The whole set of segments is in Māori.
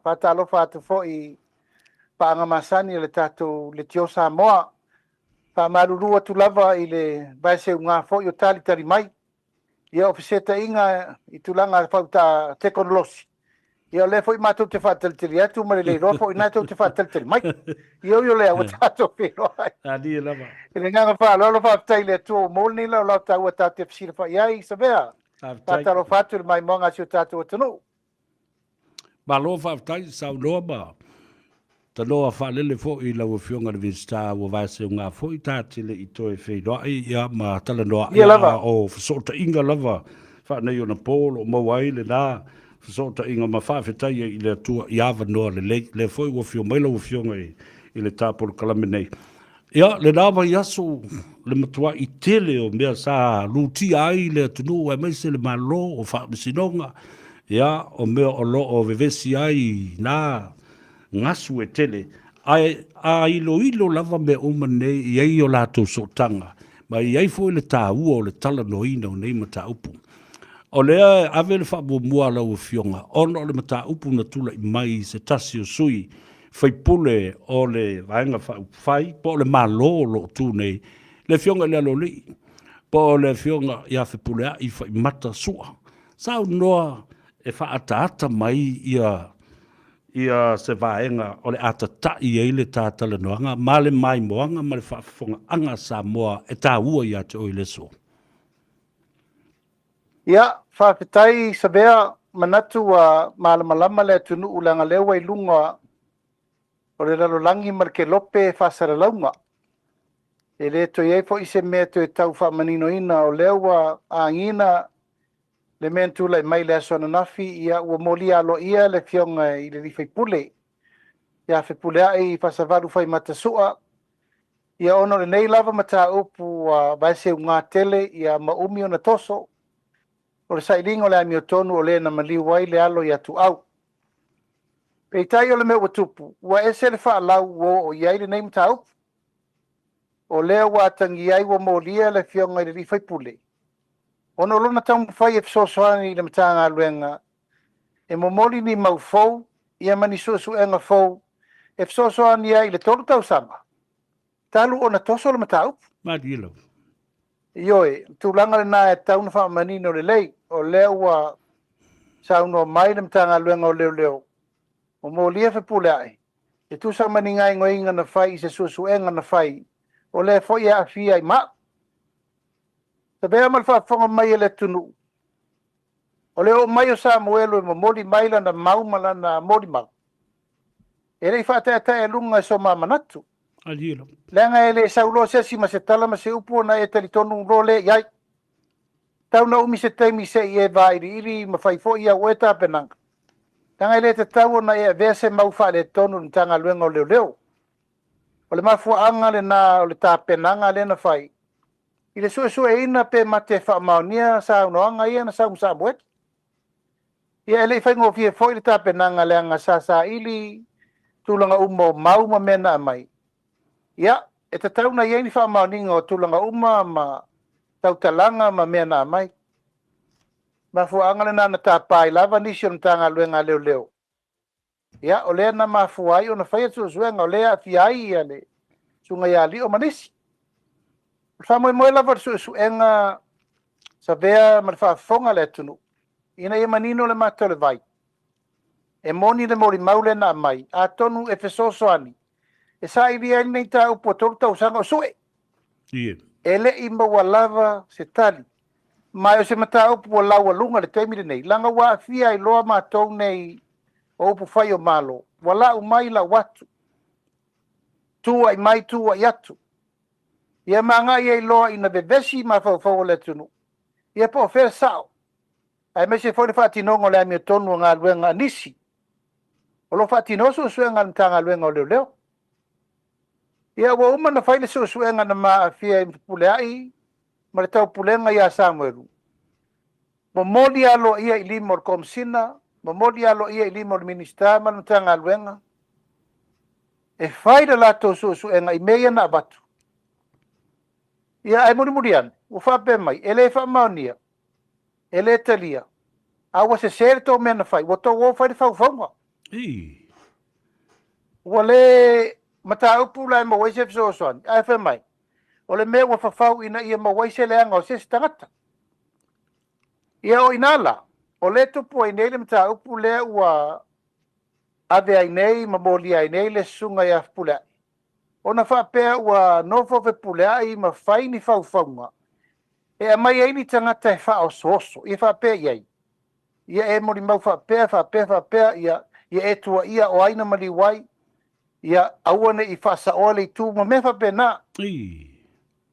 whatalofa atu fo I paanga masani le tatou le tio Samoa. Whamarurua tu lava I le vaise ngā fo I o tali mai. Ia ofiseta inga I tulanga whauta teknolosi. Ia le fo I mātou te whātelteri atu ma le rofo I nātou te whātelteri mai. Ia o lea o tātou whiro ai. Adi lava. Ile nganga whālolo whātai le tō mōni la o lau tau a tātou te whisira wha iai sa vea. Whātaro whātu le mai monga si o tātou atanu. Malo whātai sau loa ba. Tanoa whaalele fo I lau whionga le visita o vaise ngā fo I tātile I toe whairoa ia ma tala noa ia o whasota inga lava. Whanei o na polo o mawai le nā. Whasota inga ma whawhetai I le atua I awa noa le fo I wafio maila wafionga I le tāpolo kalaminei. Ia, le nāwa I aso le matua I tele o mea sa luti ai le atunu e maise le malo o whaamisinonga. Ia, o mea o lo o vevesi ai nā ngasu e tele. Ai ilo lava me uma nei I ai o lātou sotanga. Ma I ai fo le tā ua o le tala noina o nei mata upu. O lea ave le wha mua lau fionga. Ono le mata upu na tula I mai se tasi o sui. Whaipule o le vaenga whai. Po le malo lo tu nei. Le fionga le alo li. Po le fionga ia whipule a I whai mata sua. Sao noa e whaata mai ia se vaenga o le atata I eile tātala noanga. Ma le mai moanga ma le whaafonga anga Samoa e tā ua ia te oile so. Ia, whaapetai sa bea manatu a malamalama le tunu ulanga lewa I lunga o le lalolangi marke lope whasara launga. E le to iei fo ise mea to e tau whamanino ina o lewa a ngina le mentu lai mai le aso nafi ia ua moli alo ia le fionga I le rifai pule. Ia whipule ai whasavaru whai matasua. Ia ono le nei lava mata upu a vaise ngā tele ia maumi o na toso. O le sailingo le ami o tonu o le na maliu wai le alo I atu au. Peitai o le mea tupu, ua ese le whaalau o iai le nei mata upu. O lea ua atangi ai ua molia le fionga I le rifai pule. Ono lona tau mwhai e fisosoani I le mata ngā luenga. E momoli ni mau fau, ia mani suasu e ngā fau, e fisosoani ai le tolu tau sama. Talu o na toso le mata upu. Madilo. Ioe, tūlanga le nā e tau na whaamanino le lei, o lea ua sauno mai le mata ngā luenga o leo leo. O molia whipule ai. E tūsa mani ngai ngoinga na whai, I se suasu e ngā na whai, o lea fo ia a fia I maa. Ta bea mal whaafonga mai e le tunu. O leo mai o Samuelo e mori maila na maumala na mori mau. E rei whaatea e lunga e so mamanatu. Alilo. Lenga e le saulo se si ma se tala ma se upo na e talitonu role iai. Tau na umi se teimi se I e vairi iri ma whaifo ia ueta penanga. Tanga e le te tau na e vese mau wha le tonu ni tanga luenga o leo leo. O le mafua anga le na o le tā penanga le na whai. I le sue ina pe mate wha maunia sa unoanga ia na sa muet. Ia ele I whaingo fie fo I le tā penanga le anga sa ili tūlanga umo mau ma mena mai. Ia, e te tau na iei ni wha mauninga o tūlanga uma ma tautalanga ma mena mai. Mafua anga le na tā pai lava nisi o tanga luenga leo leo. Ia, o lea na mafua ai o na whaia suenga o lea ati ai ia le sunga ia li o manisi. Whamoe moe lava suenga sa vea ma le whaafonga le tunu. Ina ia manino le mato le vai. E moni le mori maule na mai. A tonu e fesosoani. E sa ili ai nei ta upo tolu tau sanga o sue. Ie. Ele I maua lava se tali. Mai o se mata upo o laua lunga le teimire nei. Langa wa fia I loa matou nei o upo whai o malo. Wala u mai la watu. Tua I mai tua I atu. Ia manga I loa ina bebesi ma fau le tunu. Ia po fer sao. Ai me se fori whaatinongo le ami o tonu ngā luenga nisi. O lo whaatinoso suenga na tanga luenga o leo leo. Ia ua uma na whaile suenga na maa fia I pule ai. Ma le tau pulenga ia Samuelu. Mo moli alo ia I limo o komsina. Mo moli alo ia I limo o minister ma na tanga luenga. E whaida lato suenga I meia na abatu. Ia ai murian. O whape mai. Ele wha maunia. Ele talia. Awa se sere tō mena whai. Wo tō wō whai whau whaunga. Ua le mataupu lai mawaise fesoasoani ae fe mai o le mea ua fafau ina ia mawaise leaga o sesi tagata ia o inala o le tupu ai nei le mataupu lea ua ave ai nei ma molia ai nei le susuga ia fepuleaʻi ona faapea ua nofo fepuleaʻi ma faini faufauga e amai ai ni tagata e faaosooso ia faapea i ai ia e molimau faapea ia e tuaʻia o aina ma liu ai ia aua neʻi faasaʻoa le itu ma mea faapena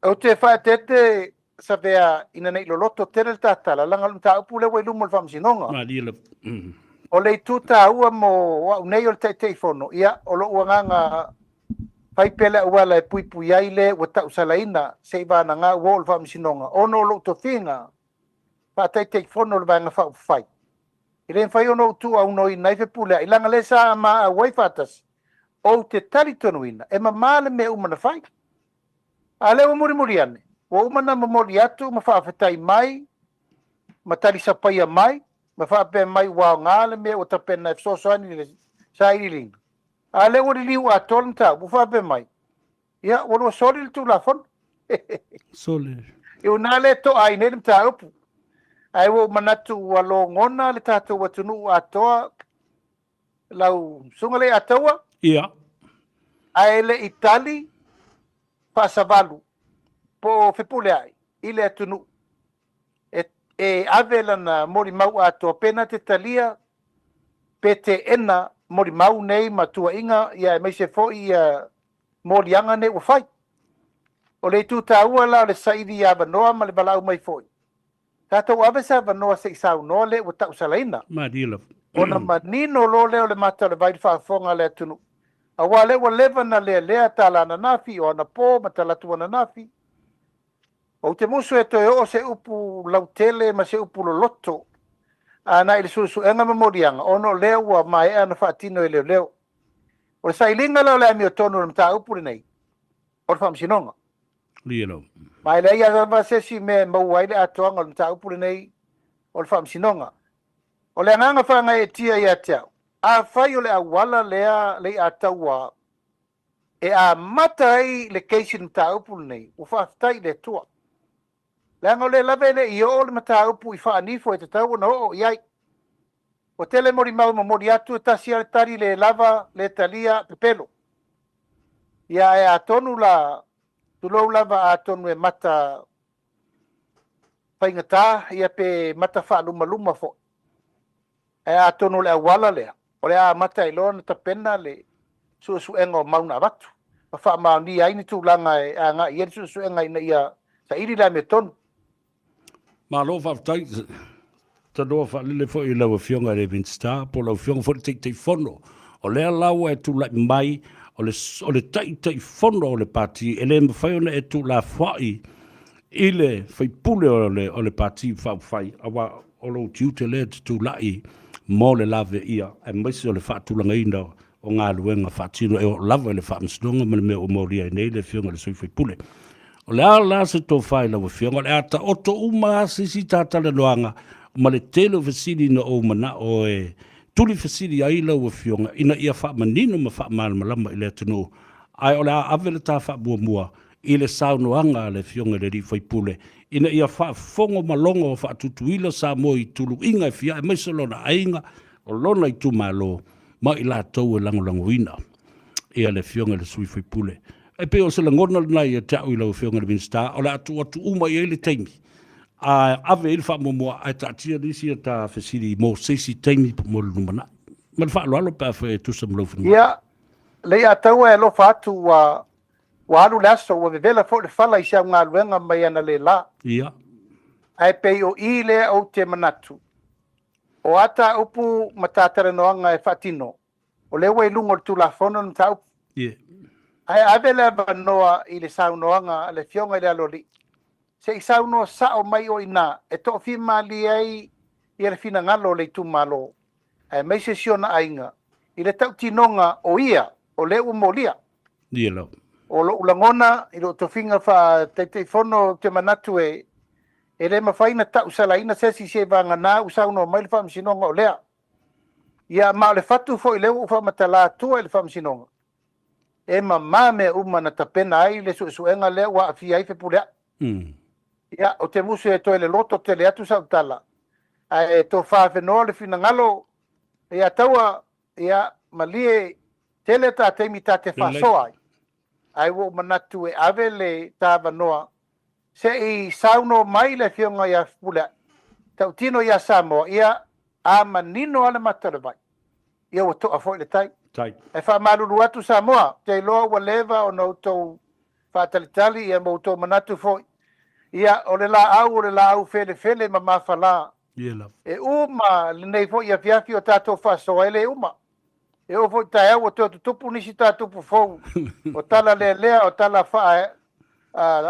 o te faatete sa vea ina neʻi loloto tele le tatalalaga le mataupu le ua i luma o le faamasinoga o le itu tāua mo aʻu nei o le taʻitaʻifono ia o loʻu agaga fai pele ua la puipui ai le ua taʻusalaina seʻi vanagā ua o le faamasinoga ono o loʻu tofiga faataʻitaʻifono le vaega faʻupufai i le fai ono tuʻaunoina ai fepuleaʻi laga le sa amaau ai faatasi ou te talitonuina e mamā le mea uma na fai a le ua mulimuli ane ua uma na momoli atu ma faafetai mai ma talisapaia mai ma faapea mai uaogā le mea ua tapena e fesoasoani le saʻiliga a le ua liliu atoa le mataupu faapea mai ia ua lua soli le tulafono sole iuna le toʻa ai nei le mataupu ae ua manatu ua logona le tatou atunuu atoa lau suga le ataua ia ae le itali faasavalu po fepuleaʻi i le atunuu e ave lana molimau atoa pena te talia pe te ena molimau nei ma tuaʻiga ia e maise foʻi ia moliaga nei ua fai o le itutāua la o le saʻili ia avanoa ma le valaau mai foʻi tatou ave sa avanoa seʻi saunoa le ua taʻusalaina madila ona manino lo lea o le mata o le vai le faafofoga le atunuu auā le ua leva na lealea talananafi o ana pō ma talatu ananafi o te musu e toe oo se upu lautele ma se upu loloto ana i le suʻesuʻega ma moliaga ono lea ua maeʻa na faatino e leoleo o le saʻiliga lea o le amiotonu le mataupu lenei o le faamasinoga lielo ma i le ai avasesi mea maua ai le atoaga o le mataupu lenei o le faamasinoga o le agaga faagaetia ia te au afai o le auala lea lei ataua e amata ai le keisi le mataupu lenei ua faafetai le atua leaga o le lava e leʻi oo le mataupu i faanifo e tatau ona oo i ai ua tele molimau ma moli atu e tasi a le tali le lava le talia pepelo ia e atonu la tulou lava atonu e mata faigatā ia pe mata faalumaluma foʻi e atonu le auala lea o le a mata i loa na tapena le suʻesuʻega o mauna avatu ma faamaonia ai ni tulaga e agaʻi ia le suʻesuʻega ina ia saʻili le ametonu malo faafetai tanoa faalele foʻi i lauafioga le Winster po lauafioga foʻi taʻitaʻifono o lea laua e tulaʻi mai o le taʻitaʻifono o le pati e lē mafai ona e tulafoaʻi i le faipule o le pati faaufai aua o lou tiute lea tutulaʻi mo le lave ia e maise o le faatulagaina o galuega faatino e o lava i le faamasinoga ma le mea ua molia ai nei le fioga le soifaipule o le a la se tofā i lauafioga o le a taoto uma sisi tatalanoaga ma le tele o fesili na ou manaʻo e tuli fesili ai lauafioga ina ia faamanino ma faamalamalama i le atunuu ae o le a ave le tafaamuamua i le saunoaga le fioga le lifaipule ina ia faafofogo malogo o faatutuila sa mo i tuluʻiga e fia e maise lona aiga o lona i tumālō ma i latou e lagolagoina ia le fioga le suifaipule e pe o se lagona lenai e taʻu i lauafioga le Winster o le atuatu uma i ai le taimi a ave i le faamuamua ae taatia nisi e tafesili mo seisi taimi mo le lumanaʻi ma le faaloalo pe afa e tusa ma laufanua ia lei ataua e alofa atu ua alu le aso ua vevela foʻi le fala i se augaluega mai ana lelā ia ae pei o i lea ou te manatu o ata upu ma tatalanoaga e faatino o le ua i luga o le tulafono le mataupu ia ae ave le avanoa i le saunoaga a le fioga i le alolii seʻi saunoa saʻo mai o inā e toʻafi mali ai ia le finagalo o le itumālō ae maise siona aiga i le taʻutinoga o ia o le ua molia ia lau o loʻu lagona i loo tofiga faataʻitaʻifono te manatu e le mafaina taʻusalaina sesi se vaganā u saunoa mai le faamasinoga o lea ia ma le fatu fo i leu ufa matala tua i le whamasinonga. E mamā me uma na tapena ai le suenga le wa afi ai fepulea. Ia, o te musu e toi le loto te le atu sa utala. E to whawhenoa le fina ngalo, ia taua, ia malie tele ta teimi ta te whasoa ai. Ai wo manatu e ave le ta vanoa. Se i sauno mai le fionga ia fepulea. Tau tino ia Samoa, ia a manino ale matare vai. Ia wa toa fo le tai. E wha maruru atu Samoa, te loa wa leva o nau tau whaatalitali ia mo tau manatu fo. Ia o le la au fele ma mawhala. E uma le nei fo ia fiafi o tātou whasoa ele uma. E o fo tai au o tau tupu nisi tātou fo. O tala lea o tala wha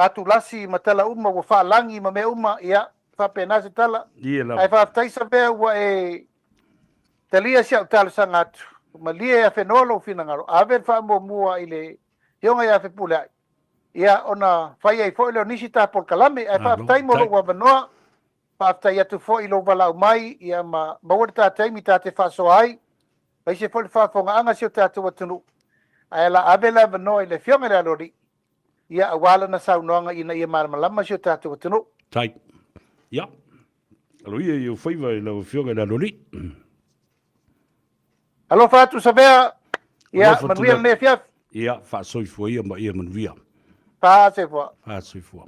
atu lasi ma tala uma o wha langi ma me uma ia wha penase tala. Ai wha taisa vea ua e talia sia o tala sanga atu. Ma lie a whenolo fina ngaro. Awe wha mua i le hionga ia whepule ai. Ia ona whai ai fo i leo nisi tā por kalame. Ai wha tai moro ua wanoa. Wha tai atu fo i lo walau mai. Ia ma maua tā taimi tā te whaso ai. Pai se fo le whafonga anga sio tātou watunu. Ai la awe la wanoa i le hionga le alori. Ia awala na saunoanga ina ia malamalama sio tātou watunu. Tai. Ia. Alo ia i o whaiva i lau hionga le alori. Alo fatu sabea. Ia manuia le fiaf. Ia, wha soifua ia ma ia manuia. Fa se fua. Fa soifua.